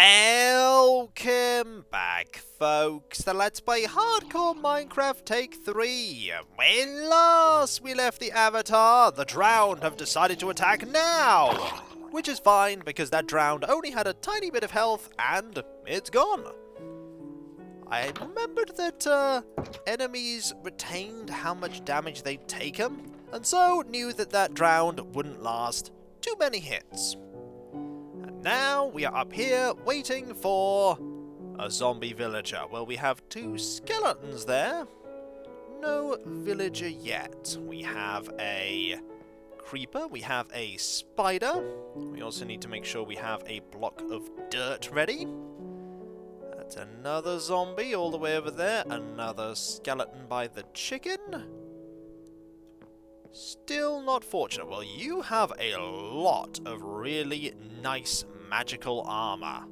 Welcome back, folks, to Let's Play Hardcore Minecraft Take 3. When last we left the Avatar, the Drowned have decided to attack now. Which is fine, because that Drowned only had a tiny bit of health, and it's gone. I remembered that enemies retained how much damage they'd taken, and so knew that that Drowned wouldn't last too many hits. Now we are up here waiting for a zombie villager. Well, we have two skeletons there. No villager yet. We have a creeper. We have a spider. We also need to make sure we have a block of dirt ready. That's another zombie all the way over there. Another skeleton by the chicken. Still not fortunate. Well, you have a lot of really nice magical armor.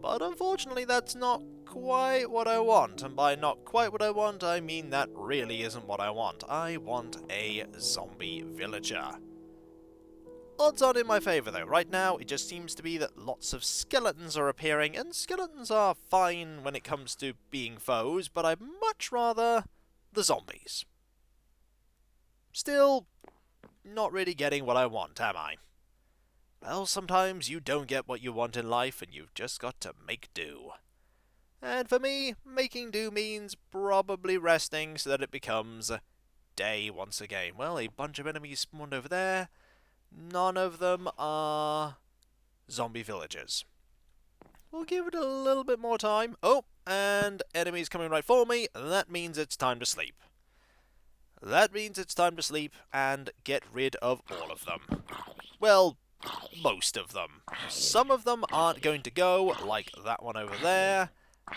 But unfortunately, that's not quite what I want. And by not quite what I want, I mean that really isn't what I want. I want a zombie villager. Odds aren't in my favour, though. Right now, it just seems to be that lots of skeletons are appearing, and skeletons are fine when it comes to being foes, but I'd much rather the zombies. Still, not really getting what I want, am I? Well, sometimes you don't get what you want in life, and you've just got to make do. And for me, making do means probably resting so that it becomes day once again. Well, a bunch of enemies spawned over there. None of them are zombie villagers. We'll give it a little bit more time. Oh, and enemies coming right for me. That means it's time to sleep. That means it's time to sleep and get rid of all of them. Well, most of them. Some of them aren't going to go, like that one over there,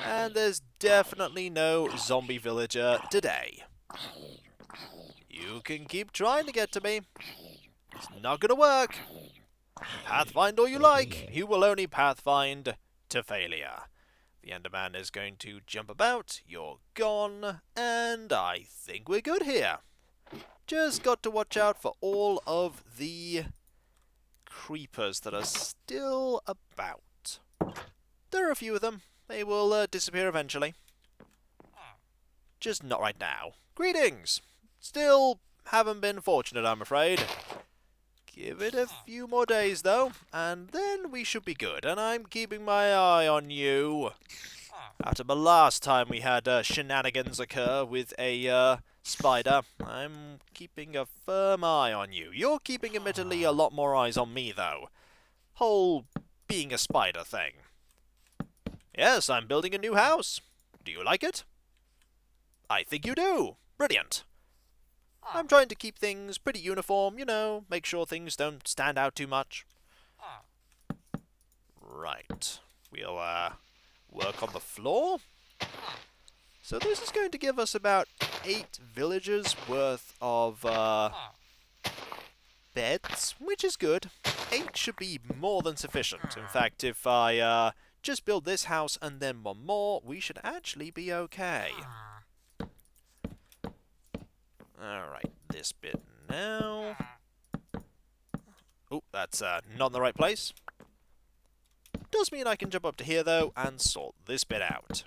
and there's definitely no zombie villager today. You can keep trying to get to me. It's not going to work. Pathfind all you like, you will only pathfind to failure. The Enderman is going to jump about, you're gone, and I think we're good here. Just got to watch out for all of the creepers that are still about. There are a few of them. They will disappear eventually. Just not right now. Greetings! Still haven't been fortunate, I'm afraid. Give it a few more days, though, and then we should be good. And I'm keeping my eye on you. After the last time we had shenanigans occur with a spider, I'm keeping a firm eye on you. You're keeping, admittedly, a lot more eyes on me, though. Whole being a spider thing. Yes, I'm building a new house. Do you like it? I think you do. Brilliant. I'm trying to keep things pretty uniform, you know, make sure things don't stand out too much. Right. We'll work on the floor. So this is going to give us about 8 villagers worth of beds, which is good. 8 should be more than sufficient. In fact, if I just build this house and then one more, we should actually be okay. Alright, this bit now. Oh, that's not in the right place. Does mean I can jump up to here, though, and sort this bit out.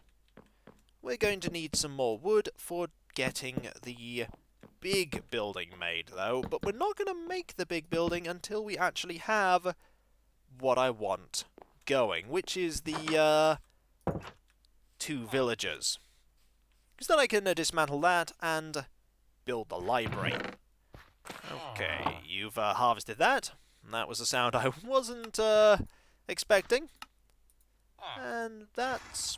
We're going to need some more wood for getting the big building made, though, but we're not going to make the big building until we actually have what I want going, which is the 2 villagers. Because then I can dismantle that and build the library. Okay, you've harvested that. That was a sound I wasn't expecting. And that's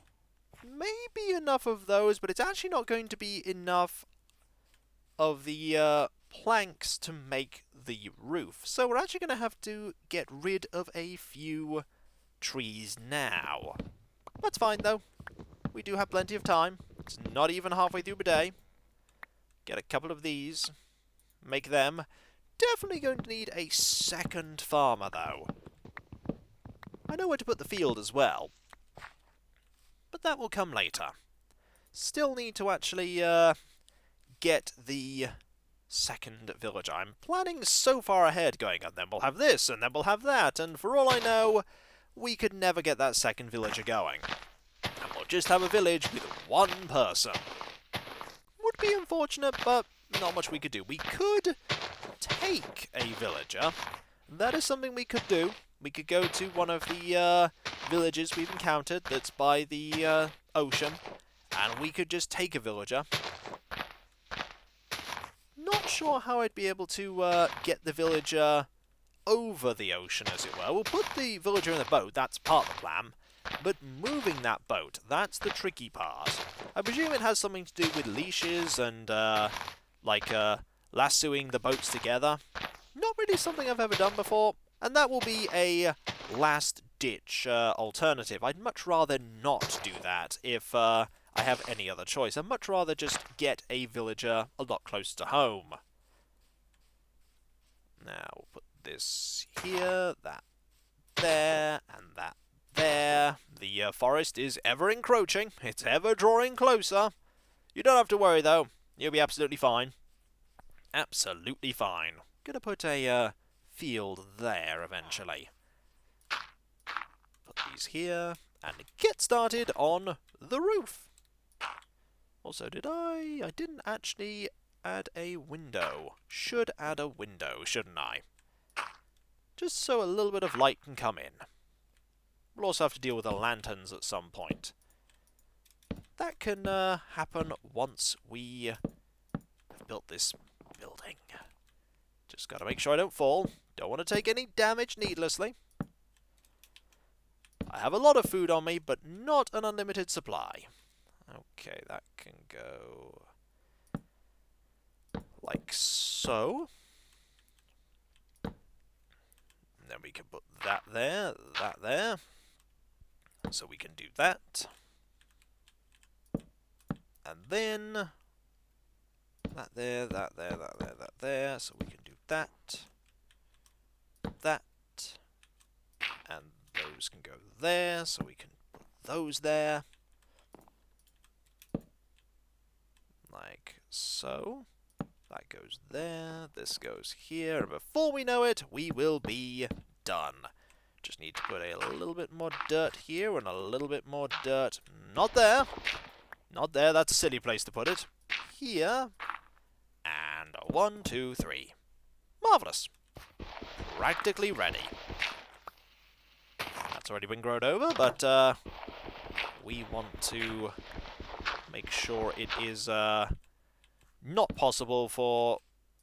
maybe enough of those, but it's actually not going to be enough of the planks to make the roof. So we're actually going to have to get rid of a few trees now. That's fine, though. We do have plenty of time. It's not even halfway through the day. Get a couple of these. Make them. Definitely going to need a second farmer, though. I know where to put the field as well. But that will come later. Still need to actually get the second villager. I'm planning so far ahead, going, and then we'll have this, and then we'll have that, and for all I know, we could never get that second villager going. And we'll just have a village with one person. Would be unfortunate, but not much we could do. We could take a villager. That is something we could do. We could go to one of the villages we've encountered that's by the ocean, and we could just take a villager. Not sure how I'd be able to get the villager over the ocean, as it were. We'll put the villager in the boat, that's part of the plan. But moving that boat, that's the tricky part. I presume it has something to do with leashes and, lassoing the boats together. Not really something I've ever done before, and that will be a last-ditch alternative. I'd much rather not do that if I have any other choice. I'd much rather just get a villager a lot closer to home. Now, we'll put this here, that there, and that there. The forest is ever encroaching. It's ever drawing closer. You don't have to worry, though. You'll be absolutely fine. Absolutely fine. Gonna put a field there eventually. Put these here, and get started on the roof. Also, I didn't actually add a window. Should add a window, shouldn't I? Just so a little bit of light can come in. We'll also have to deal with the lanterns at some point. That can happen once we have built this building. Just gotta make sure I don't fall. Don't want to take any damage needlessly. I have a lot of food on me, but not an unlimited supply. Okay, that can go like so. And then we can put that there, that there. So we can do that. And then that there, that there, that there, that there. So we can do that. That. And those can go there, so we can put those there. Like so. That goes there, this goes here, and before we know it, we will be done. Just need to put a little bit more dirt here, and a little bit more dirt. Not there. Not there, that's a silly place to put it. Here. And 1, 2, 3. Marvellous. Practically ready. That's already been grown over, but we want to make sure it is not possible for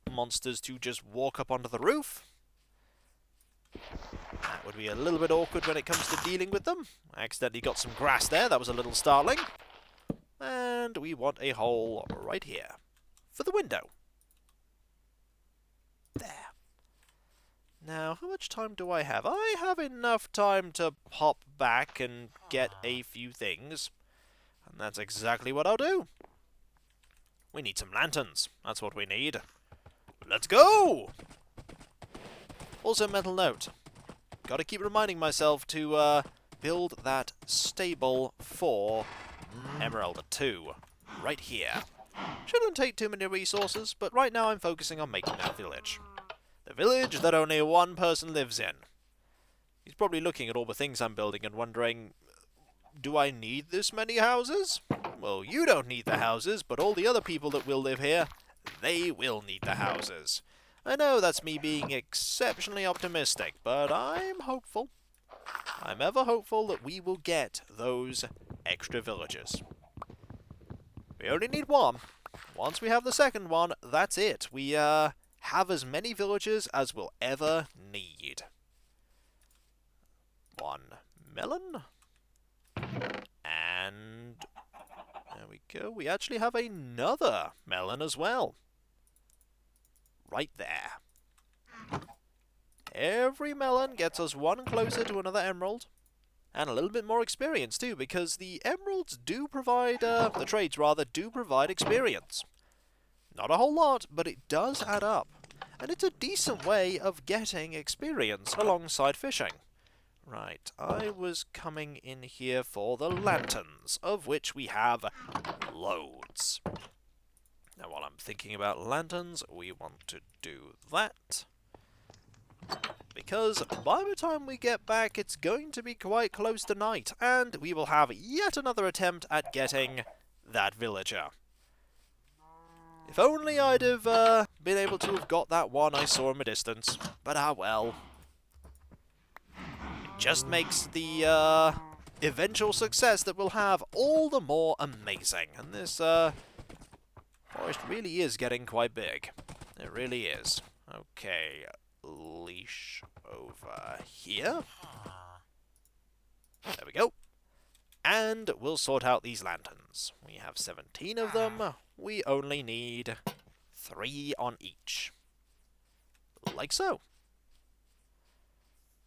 monsters to just walk up onto the roof. That would be a little bit awkward when it comes to dealing with them. I accidentally got some grass there, that was a little startling. And we want a hole right here for the window. There. Now, how much time do I have? I have enough time to hop back and get a few things. And that's exactly what I'll do. We need some lanterns. That's what we need. Let's go! Also, mental note. Gotta keep reminding myself to build that stable for Emerald 2. Right here. Shouldn't take too many resources, but right now I'm focusing on making that village. The village that only one person lives in. He's probably looking at all the things I'm building and wondering, do I need this many houses? Well, you don't need the houses, but all the other people that will live here, they will need the houses. I know that's me being exceptionally optimistic, but I'm hopeful. I'm ever hopeful that we will get those extra villagers. We only need one. Once we have the second one, that's it. We have as many villagers as we'll ever need. 1 melon. And there we go. We actually have another melon as well. Right there. Every melon gets us one closer to another emerald. And a little bit more experience too, because the emeralds do provide, the trades rather, do provide experience. Not a whole lot, but it does add up. And it's a decent way of getting experience alongside fishing. Right, I was coming in here for the lanterns, of which we have loads. Now while I'm thinking about lanterns, we want to do that. because by the time we get back, it's going to be quite close to night, and we will have yet another attempt at getting that villager. If only I'd have been able to have got that one I saw in the distance, but ah well. It just makes the eventual success that we'll have all the more amazing, and this forest really is getting quite big. It really is. Okay, leash over here. There we go. And we'll sort out these lanterns. We have 17 of them. We only need 3 on each. Like so.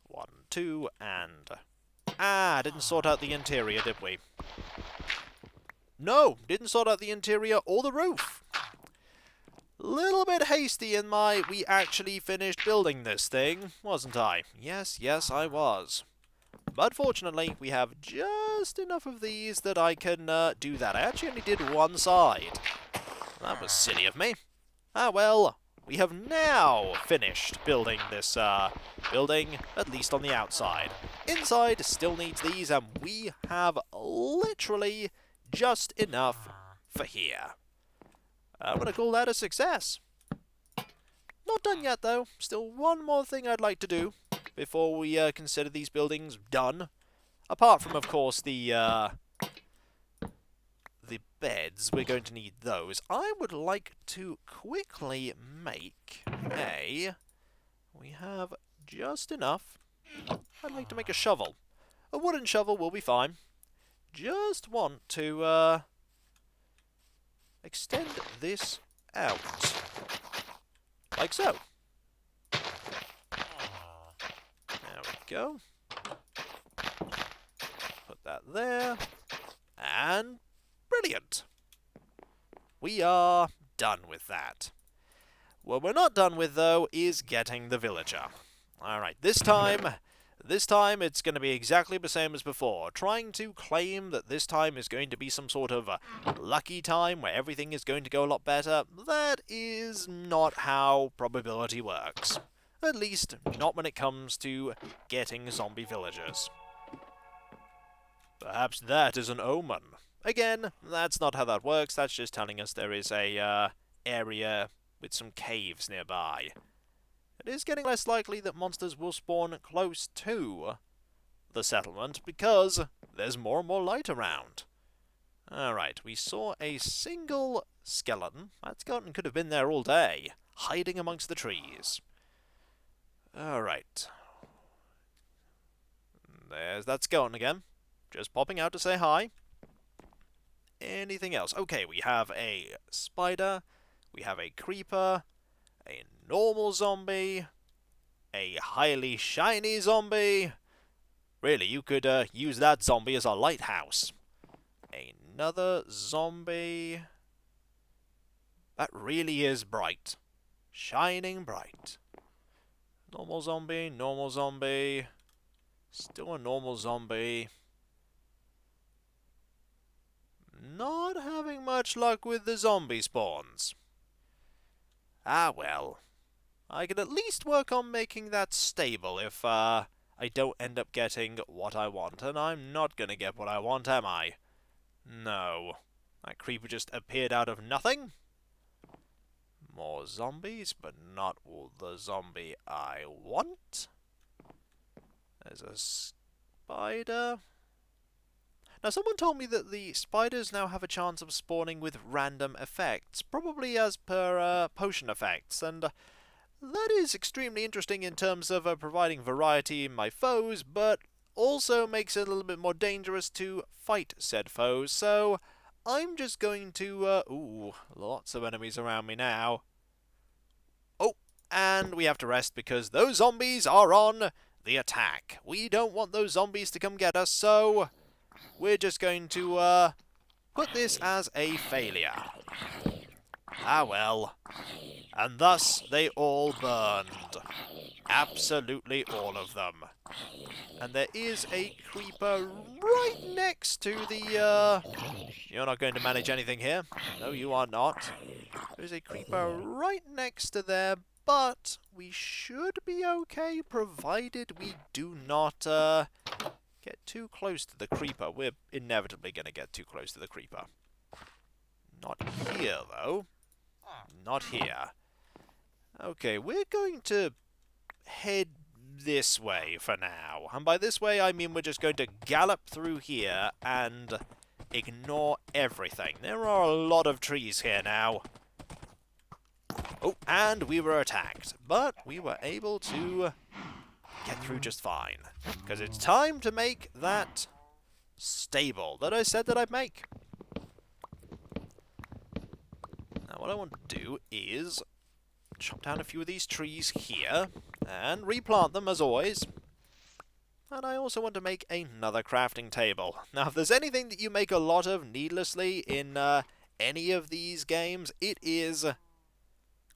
1, 2, and... Ah, didn't sort out the interior, did we? No, didn't sort out the interior or the roof. Little bit hasty in my we actually finished building this thing, wasn't I? Yes, I was. But fortunately, we have just enough of these that I can do that. I actually only did one side. That was silly of me. Ah well, we have now finished building this building, at least on the outside. Inside still needs these, and we have literally just enough for here. I'm going to call that a success. Not done yet, though. Still one more thing I'd like to do before we consider these buildings done. Apart from, of course, the beds. We're going to need those. I would like to quickly make a... We have just enough. I'd like to make a shovel. A wooden shovel will be fine. Just want to extend this out. Like so. There we go. Put that there. And brilliant. We are done with that. What we're not done with, though, is getting the villager. Alright, this time it's going to be exactly the same as before. Trying to claim that this time is going to be some sort of a lucky time where everything is going to go a lot better, that is not how probability works. At least, not when it comes to getting zombie villagers. Perhaps that is an omen. Again, that's not how that works, that's just telling us there is a area with some caves nearby. It is getting less likely that monsters will spawn close to the settlement because there's more and more light around. Alright, we saw a single skeleton. That skeleton could have been there all day, hiding amongst the trees. Alright. There's that skeleton again, just popping out to say hi. Anything else? Okay, we have a spider, we have a creeper, a normal zombie, a highly shiny zombie. Really, you could use that zombie as a lighthouse. Another zombie. That really is bright. Shining bright. Normal zombie. Still a normal zombie. Not having much luck with the zombie spawns. Ah well. I can at least work on making that stable if I don't end up getting what I want. And I'm not gonna get what I want, am I? No. That creeper just appeared out of nothing. More zombies, but not all the zombie I want. There's a spider. Now, someone told me that the spiders now have a chance of spawning with random effects, probably as per potion effects, and that is extremely interesting in terms of providing variety in my foes, but also makes it a little bit more dangerous to fight said foes, so I'm just going to, ooh, lots of enemies around me now. Oh, and we have to rest because those zombies are on the attack. We don't want those zombies to come get us, so we're just going to put this as a failure. Ah well. And thus they all burned. Absolutely all of them. And there is a creeper right next to the, You're not going to manage anything here. No, you are not. There's a creeper right next to there, but we should be okay, provided we do not get too close to the creeper. We're inevitably going to get too close to the creeper. Not here, though. Not here. Okay, we're going to head this way for now. And by this way, I mean we're just going to gallop through here and ignore everything. There are a lot of trees here now. Oh, and we were attacked. But we were able to get through just fine. Because it's time to make that stable that I said that I'd make. Now what I want to do is chop down a few of these trees here and replant them as always. And I also want to make another crafting table. Now if there's anything that you make a lot of needlessly in any of these games, it is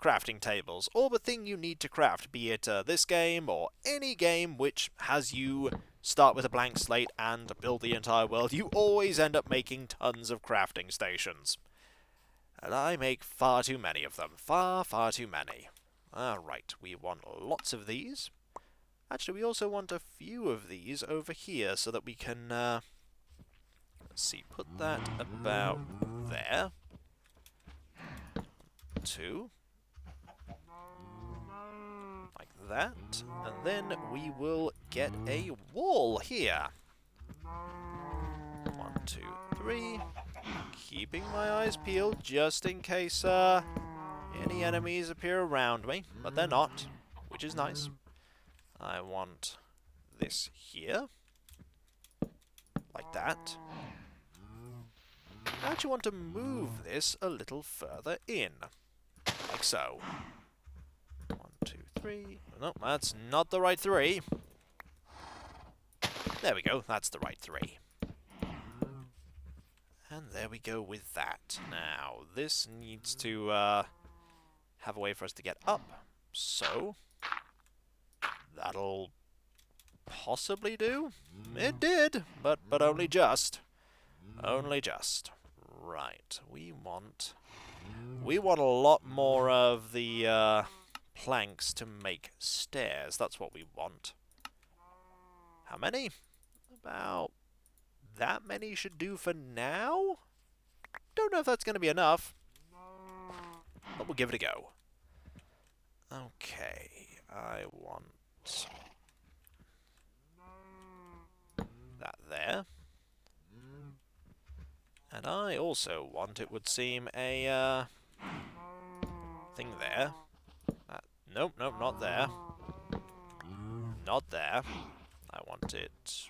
crafting tables, or the thing you need to craft, be it this game or any game which has you start with a blank slate and build the entire world. You always end up making tons of crafting stations. And I make far too many of them. Far, far too many. Alright, we want lots of these. Actually, we also want a few of these over here so that we can, let's see, put that about there. 2. Like that. And then we will get a wall here. 1, 2, 3. Keeping my eyes peeled just in case any enemies appear around me, but they're not, which is nice. I want this here, like that. I actually want to move this a little further in, like so. 1, 2, 3. No, that's not the right 3. There we go, that's the right 3. And there we go with that. Now, this needs to have a way for us to get up. So, that'll possibly do. It did, but only just. Only just. Right. We want a lot more of the planks to make stairs. That's what we want. How many? About that many should do for now? Don't know if that's going to be enough, but we'll give it a go. Okay, I want that there. And I also want, it would seem, a thing there. Nope, not there. Not there. I want it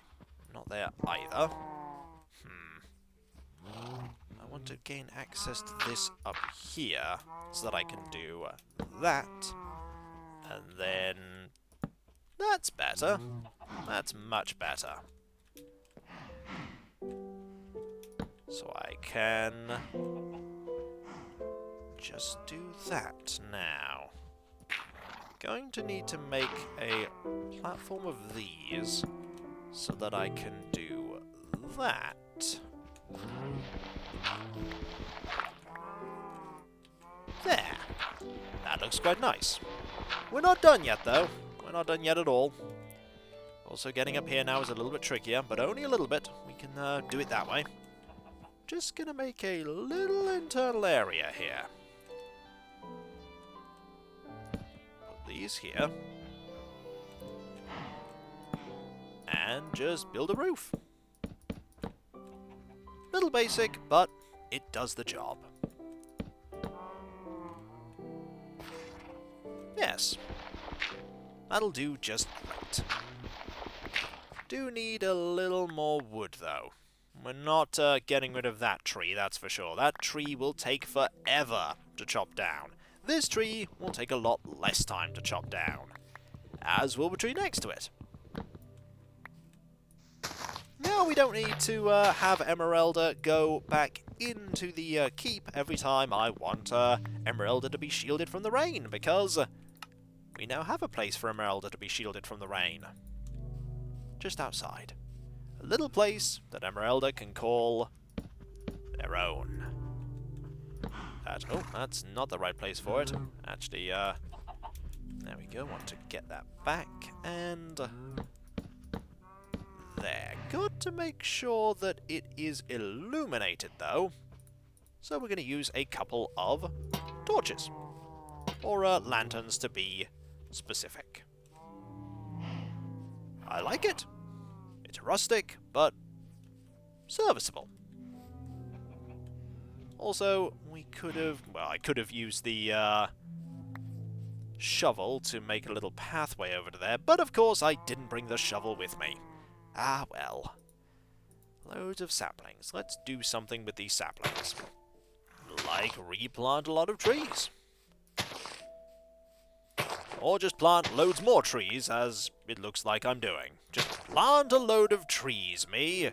not there either. I want to gain access to this up here so that I can do that. And then that's better. That's much better. So I can just do that now. Going to need to make a platform of these so that I can do that. There. That looks quite nice. We're not done yet, though. We're not done yet at all. Also, getting up here now is a little bit trickier, but only a little bit. We can do it that way. Just gonna make a little internal area here. Put these here. And just build a roof. Little basic, but it does the job. Yes. That'll do just great. Do need a little more wood, though. We're not getting rid of that tree, that's for sure. That tree will take forever to chop down. This tree will take a lot less time to chop down, as will the tree next to it. Now we don't need to have Emeralda go back into the keep every time I want Emeralda to be shielded from the rain, because we now have a place for Emeralda to be shielded from the rain. Just outside. A little place that Emeralda can call their own. Oh, that's not the right place for it. Actually, There we go, want to get that back, and there. Got to make sure that it is illuminated though, so we're going to use a couple of torches, or lanterns to be specific. I like it. It's rustic, but serviceable. Also, we could have, well, I could have used the shovel to make a little pathway over to there, but of course I didn't bring the shovel with me. Ah, well. Loads of saplings. Let's do something with these saplings. Like replant a lot of trees. Or just plant loads more trees, as it looks like I'm doing. Just plant a load of trees, me.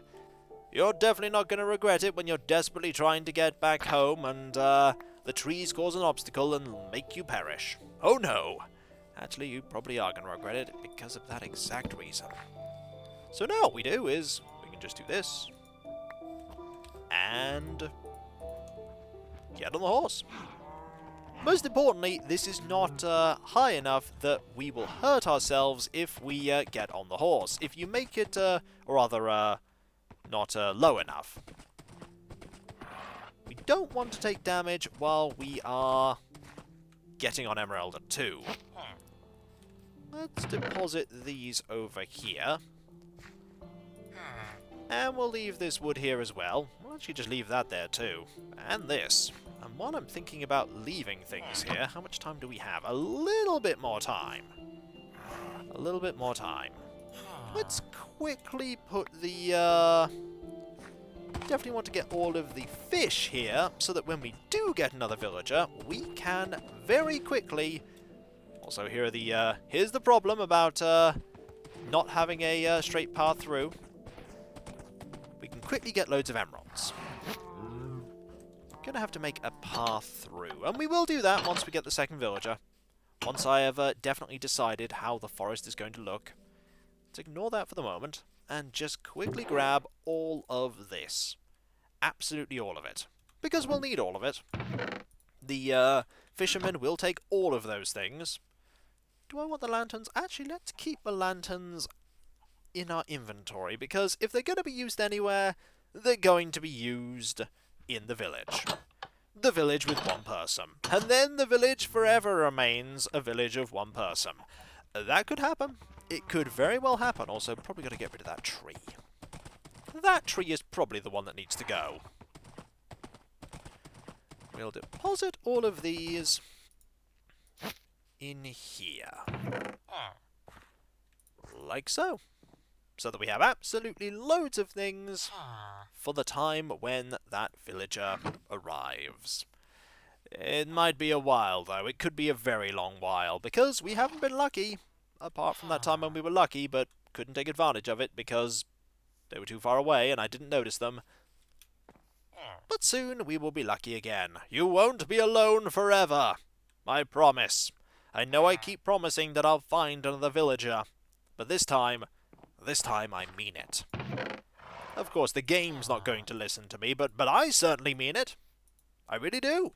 You're definitely not going to regret it when you're desperately trying to get back home and the trees cause an obstacle and make you perish. Oh no! Actually, you probably are going to regret it because of that exact reason. So now what we do is, we can just do this. And get on the horse. Most importantly, this is not high enough that we will hurt ourselves if we get on the horse. If you make it, or rather, not low enough. We don't want to take damage while we are getting on Emerald 2. Let's deposit these over here. And we'll leave this wood here as well. We'll actually just leave that there too. And this. And while I'm thinking about leaving things here, how much time do we have? A little bit more time. A little bit more time. Let's quickly put the, definitely want to get all of the fish here, so that when we do get another villager, we can very quickly... Also, here are the, here's the problem about, not having a, straight path through. We can quickly get loads of emeralds. Gonna have to make a path through, and we will do that once we get the second villager. Once I have definitely decided how the forest is going to look. Let's ignore that for the moment, and just quickly grab all of this. Absolutely all of it. Because we'll need all of it. The fishermen will take all of those things. Do I want the lanterns? Actually, let's keep the lanterns in our inventory, because if they're going to be used anywhere, they're going to be used in the village. The village with one person. And then the village forever remains a village of one person. That could happen. It could very well happen. Also, probably got to get rid of that tree. That tree is probably the one that needs to go. We'll deposit all of these in here. Like so. So that we have absolutely loads of things for the time when that villager arrives. It might be a while, though. It could be a very long while, because we haven't been lucky. Apart from that time when we were lucky, but couldn't take advantage of it because they were too far away and I didn't notice them. But soon we will be lucky again. You won't be alone forever. I promise. I know I keep promising that I'll find another villager. But this time I mean it. Of course, the game's not going to listen to me, but I certainly mean it. I really do.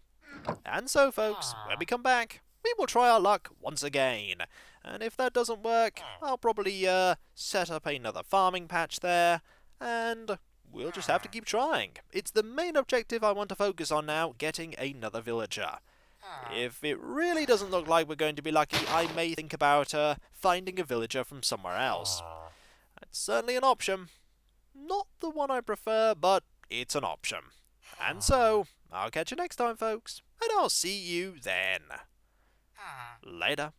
And so, folks, when we come back, we will try our luck once again. And if that doesn't work, I'll probably set up another farming patch there, and we'll just have to keep trying. It's the main objective I want to focus on now, getting another villager. If it really doesn't look like we're going to be lucky, I may think about finding a villager from somewhere else. It's certainly an option. Not the one I prefer, but it's an option. And so, I'll catch you next time, folks, and I'll see you then. Later.